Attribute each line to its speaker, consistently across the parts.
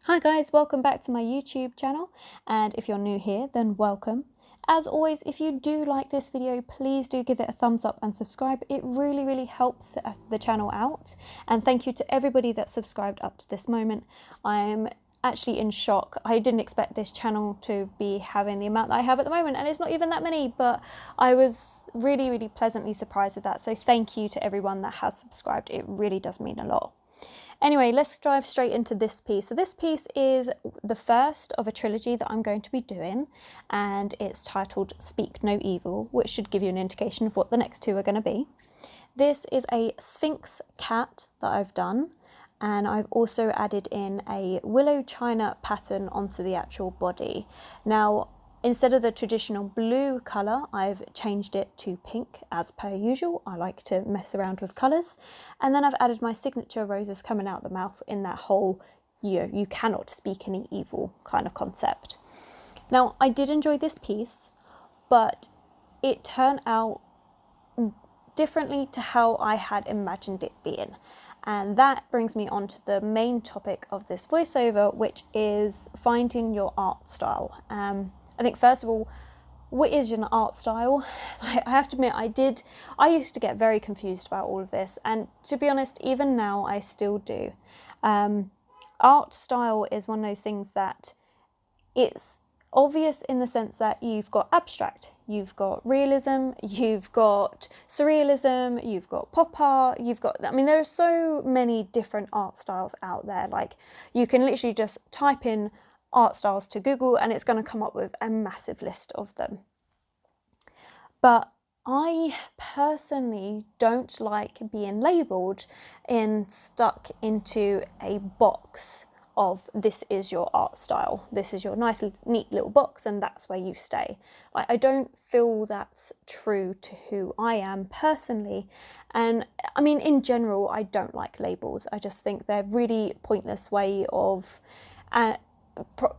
Speaker 1: Hi guys, welcome back to my YouTube channel, and if you're new here then welcome. As always, if you do like this video, please do give it a thumbs up and subscribe. It really helps the channel out, and thank you to everybody that subscribed up to this moment. I'm actually in shock. I didn't expect this channel to be having the amount that I have at the moment, and it's not even that many, but I was really pleasantly surprised with that. So thank you to everyone that has subscribed. It really does mean a lot. Anyway, let's dive straight into this piece. So this piece is the first of a trilogy that I'm going to be doing, and it's titled Speak No Evil, which should give you an indication of what the next two are going to be. This is a Sphinx cat that I've done, and I've also added in a willow china pattern onto the actual body. Now, instead of the traditional blue colour, I've changed it to pink as per usual. I like to mess around with colours. And then I've added my signature roses coming out the mouth in that whole, you cannot speak any evil kind of concept. Now, I did enjoy this piece, but it turned out differently to how I had imagined it being. And that brings me on to the main topic of this voiceover, which is finding your art style. I think first of all, what is an art style? I have to admit, I used to get very confused about all of this, and to be honest, even now I still do. Art style is one of those things that it's obvious in the sense that you've got abstract, you've got realism, you've got surrealism, you've got pop art, there are so many different art styles out there. Like, you can literally just type in art styles to Google and it's going to come up with a massive list of them. But I personally don't like being labelled and stuck into a box of this is your art style, this is your nice neat little box and that's where you stay. Like, I don't feel that's true to who I am personally, and I mean in general I don't like labels. I just think they're really pointless way of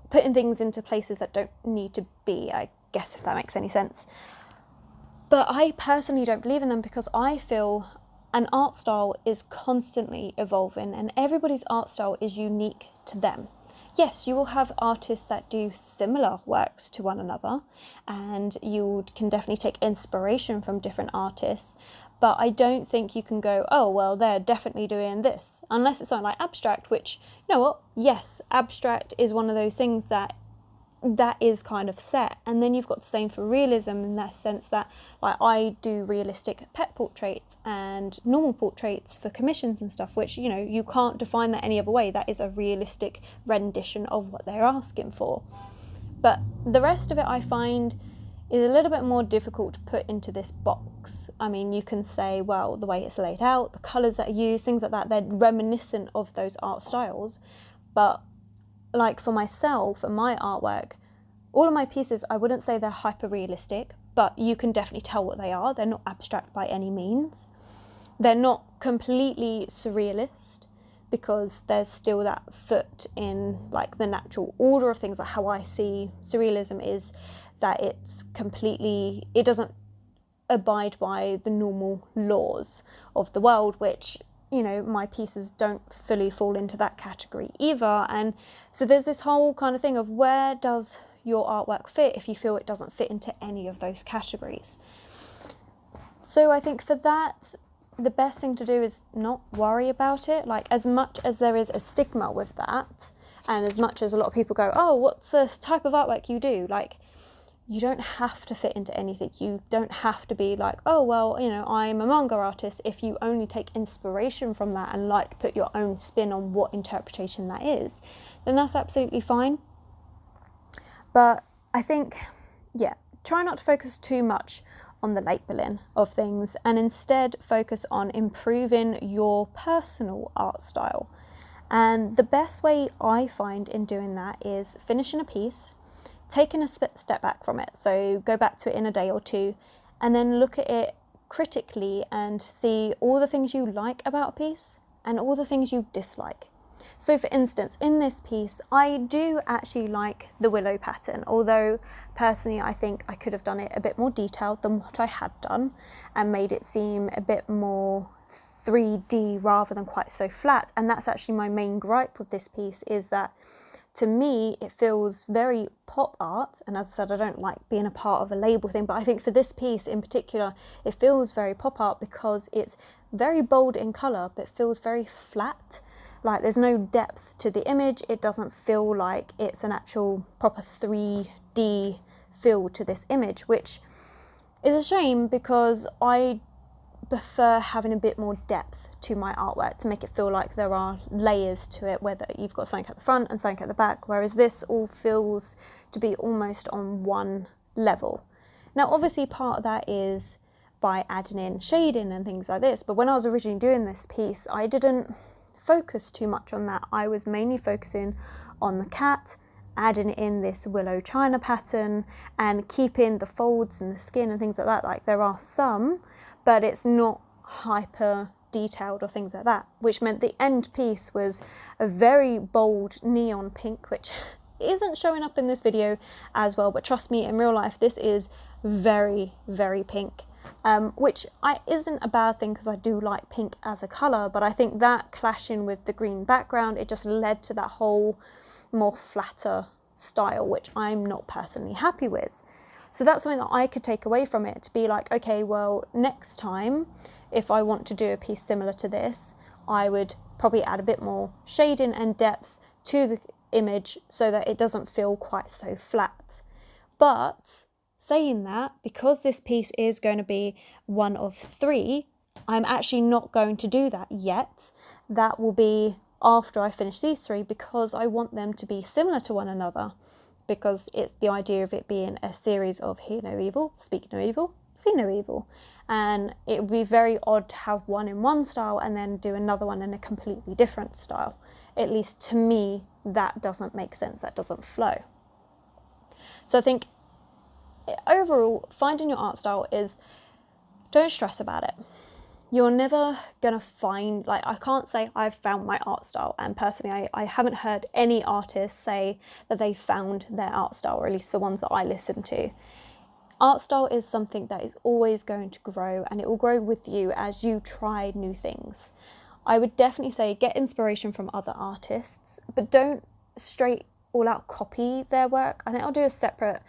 Speaker 1: putting things into places that don't need to be, I guess, if that makes any sense. But I personally don't believe in them because I feel an art style is constantly evolving and everybody's art style is unique to them. Yes, you will have artists that do similar works to one another, and you can definitely take inspiration from different artists, but I don't think you can go, oh, well, they're definitely doing this, unless it's something like abstract, which, you know what, yes, abstract is one of those things that is kind of set. And then you've got the same for realism, in that sense that, like, I do realistic pet portraits and normal portraits for commissions and stuff, which, you know, you can't define that any other way. That is a realistic rendition of what they're asking for. But the rest of it I find is a little bit more difficult to put into this box. I mean, you can say, well, the way it's laid out, the colours that are used, things like that, they're reminiscent of those art styles. But like for myself and my artwork, all of my pieces, I wouldn't say they're hyper realistic, but you can definitely tell what they are. They're not abstract by any means. They're not completely surrealist, because there's still that foot in like the natural order of things. Like how I see surrealism is that it doesn't abide by the normal laws of the world, which, you know, my pieces don't fully fall into that category either. And so there's this whole kind of thing of, where does your artwork fit if you feel it doesn't fit into any of those categories? So I think for that, the best thing to do is not worry about it. Like, as much as there is a stigma with that, and as much as a lot of people go, oh, what's the type of artwork you do? Like, you don't have to fit into anything. You don't have to be like, oh, well, you know, I'm a manga artist. If you only take inspiration from that and like to put your own spin on what interpretation that is, then that's absolutely fine. But I think, yeah, try not to focus too much on the labelling of things, and instead focus on improving your personal art style. And the best way I find in doing that is finishing a piece, taking a step back from it. So go back to it in a day or two, and then look at it critically and see all the things you like about a piece and all the things you dislike. So for instance, in this piece, I do actually like the willow pattern, although personally I think I could have done it a bit more detailed than what I had done and made it seem a bit more 3D rather than quite so flat. And that's actually my main gripe with this piece, is that to me, it feels very pop art. And as I said, I don't like being a part of a label thing, but I think for this piece in particular, it feels very pop art because it's very bold in colour, but feels very flat. Like there's no depth to the image. It doesn't feel like it's an actual proper 3D feel to this image, which is a shame because I prefer having a bit more depth to my artwork to make it feel like there are layers to it, whether you've got something at the front and something at the back, whereas this all feels to be almost on one level. Now obviously part of that is by adding in shading and things like this, but when I was originally doing this piece, I didn't focus too much on that. I was mainly focusing on the cat, adding in this willow china pattern and keeping the folds and the skin and things like that. Like there are some, but it's not hyper detailed or things like that, which meant the end piece was a very bold neon pink, which isn't showing up in this video as well, but trust me, in real life this is very, very pink, which isn't a bad thing because I do like pink as a colour, but I think that clashing with the green background, it just led to that whole more flatter style, which I'm not personally happy with. So that's something that I could take away from it, to be like, okay, well, next time, if I want to do a piece similar to this, I would probably add a bit more shading and depth to the image so that it doesn't feel quite so flat. But saying that, because this piece is going to be one of 3, I'm actually not going to do that yet. That will be after I finish these 3, because I want them to be similar to one another, because it's the idea of it being a series of hear no evil, speak no evil, see no evil. And it would be very odd to have one in one style and then do another one in a completely different style. At least to me, that doesn't make sense, that doesn't flow. So I think overall, finding your art style is, don't stress about it. You're never gonna find, like, I can't say I've found my art style, and personally I haven't heard any artists say that they found their art style, or at least the ones that I listen to. Art style is something that is always going to grow, and it will grow with you as you try new things. I would definitely say get inspiration from other artists, but don't straight all out copy their work. I think I'll do a separate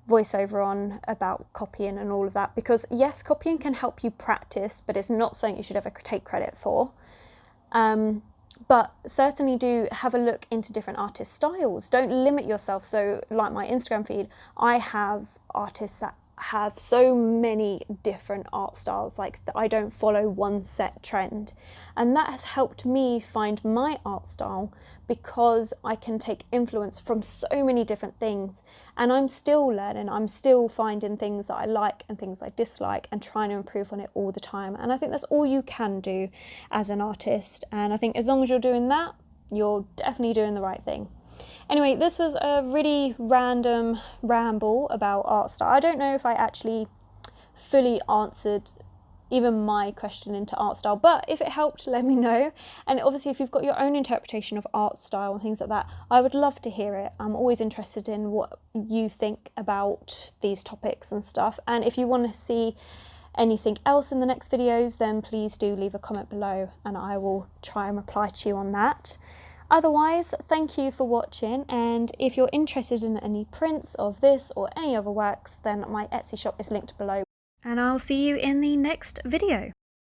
Speaker 1: voiceover on about copying and all of that, because yes, copying can help you practice, but it's not something you should ever take credit for. But certainly do have a look into different artist styles. Don't limit yourself. So like my Instagram feed, I have artists that have so many different art styles, like I don't follow one set trend, and that has helped me find my art style, because I can take influence from so many different things, and I'm still learning, I'm still finding things that I like and things I dislike and trying to improve on it all the time. And I think that's all you can do as an artist, and I think as long as you're doing that, you're definitely doing the right thing. Anyway, this was a really random ramble about art style. I don't know if I actually fully answered even my question into art style, but if it helped, let me know. And obviously if you've got your own interpretation of art style and things like that, I would love to hear it. I'm always interested in what you think about these topics and stuff. And if you want to see anything else in the next videos, then please do leave a comment below and I will try and reply to you on that. Otherwise, thank you for watching, and if you're interested in any prints of this or any other works, then my Etsy shop is linked below. And I'll see you in the next video.